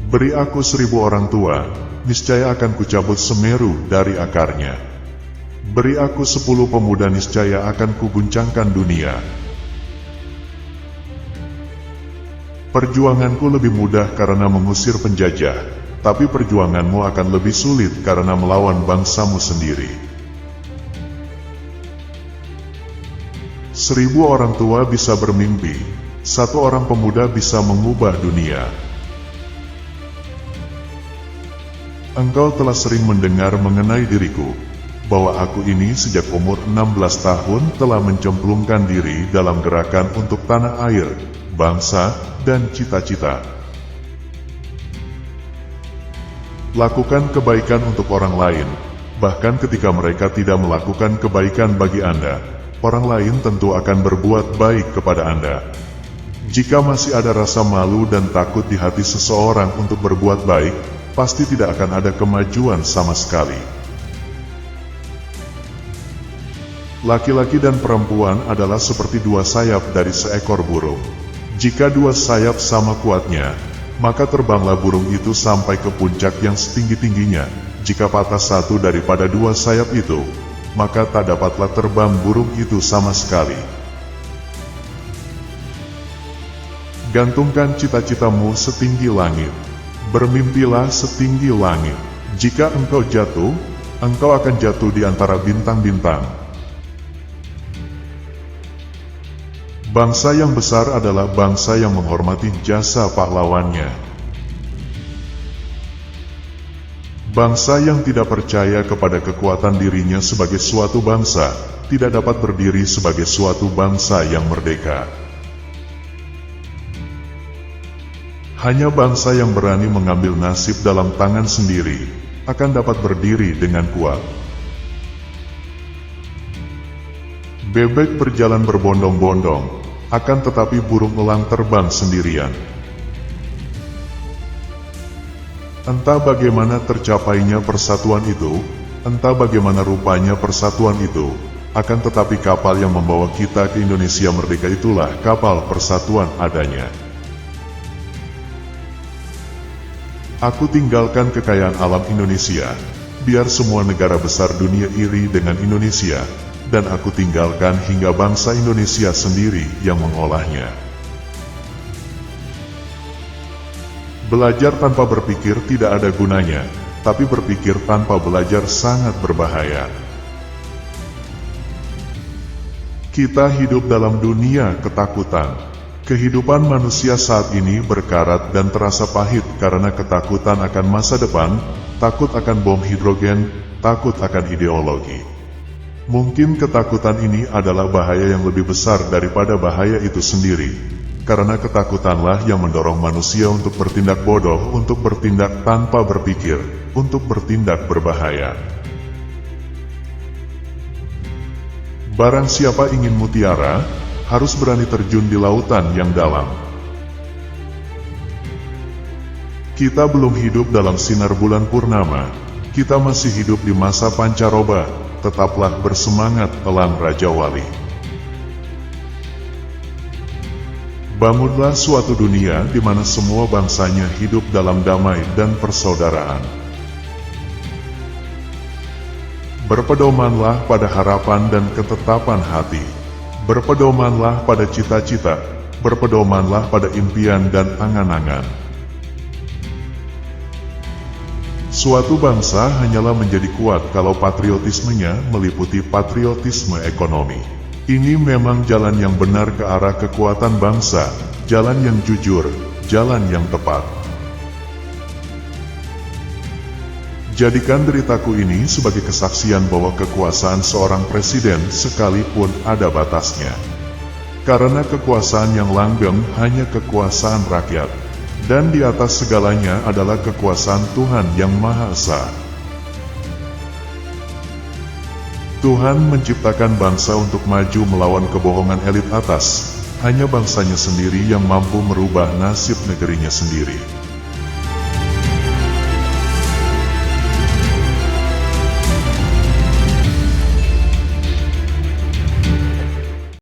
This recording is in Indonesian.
Beri aku 1000 orang tua, niscaya akan kucabut Semeru dari akarnya. Beri aku 10 pemuda, niscaya akan kuguncangkan dunia. Perjuanganku lebih mudah karena mengusir penjajah, tapi perjuanganmu akan lebih sulit karena melawan bangsamu sendiri. 1000 orang tua bisa bermimpi, 1 orang pemuda bisa mengubah dunia. Engkau telah sering mendengar mengenai diriku, bahwa aku ini sejak umur 16 tahun telah mencemplungkan diri dalam gerakan untuk tanah air, bangsa, dan cita-cita. Lakukan kebaikan untuk orang lain, bahkan ketika mereka tidak melakukan kebaikan bagi Anda, orang lain tentu akan berbuat baik kepada Anda. Jika masih ada rasa malu dan takut di hati seseorang untuk berbuat baik, pasti tidak akan ada kemajuan sama sekali. Laki-laki dan perempuan adalah seperti 2 sayap dari seekor burung. Jika 2 sayap sama kuatnya, maka terbanglah burung itu sampai ke puncak yang setinggi-tingginya. Jika patah satu daripada 2 sayap itu, maka tak dapatlah terbang burung itu sama sekali. Gantungkan cita-citamu setinggi langit. Bermimpilah setinggi langit. Jika engkau jatuh, engkau akan jatuh di antara bintang-bintang. Bangsa yang besar adalah bangsa yang menghormati jasa pahlawannya. Bangsa yang tidak percaya kepada kekuatan dirinya sebagai suatu bangsa, tidak dapat berdiri sebagai suatu bangsa yang merdeka. Hanya bangsa yang berani mengambil nasib dalam tangan sendiri, akan dapat berdiri dengan kuat. Bebek berjalan berbondong-bondong, akan tetapi burung elang terbang sendirian. Entah bagaimana tercapainya persatuan itu, entah bagaimana rupanya persatuan itu, akan tetapi kapal yang membawa kita ke Indonesia merdeka itulah kapal persatuan adanya. Aku tinggalkan kekayaan alam Indonesia, biar semua negara besar dunia iri dengan Indonesia, dan aku tinggalkan hingga bangsa Indonesia sendiri yang mengolahnya. Belajar tanpa berpikir tidak ada gunanya, tapi berpikir tanpa belajar sangat berbahaya. Kita hidup dalam dunia ketakutan. Kehidupan manusia saat ini berkarat dan terasa pahit karena ketakutan akan masa depan, takut akan bom hidrogen, takut akan ideologi. Mungkin ketakutan ini adalah bahaya yang lebih besar daripada bahaya itu sendiri, karena ketakutanlah yang mendorong manusia untuk bertindak bodoh, untuk bertindak tanpa berpikir, untuk bertindak berbahaya. Barang siapa ingin mutiara, harus berani terjun di lautan yang dalam. Kita belum hidup dalam sinar bulan purnama, kita masih hidup di masa pancaroba. Tetaplah bersemangat, elang Raja Wali. Bangunlah suatu dunia di mana semua bangsanya hidup dalam damai dan persaudaraan. Berpedomanlah pada harapan dan ketetapan hati. Berpedomanlah pada cita-cita, berpedomanlah pada impian dan angan-angan. Suatu bangsa hanyalah menjadi kuat kalau patriotismenya meliputi patriotisme ekonomi. Ini memang jalan yang benar ke arah kekuatan bangsa, jalan yang jujur, jalan yang tepat. Jadikan deritaku ini sebagai kesaksian bahwa kekuasaan seorang presiden sekalipun ada batasnya. Karena kekuasaan yang langgeng hanya kekuasaan rakyat, dan di atas segalanya adalah kekuasaan Tuhan yang Maha Esa. Tuhan menciptakan bangsa untuk maju melawan kebohongan elit atas, hanya bangsanya sendiri yang mampu merubah nasib negerinya sendiri.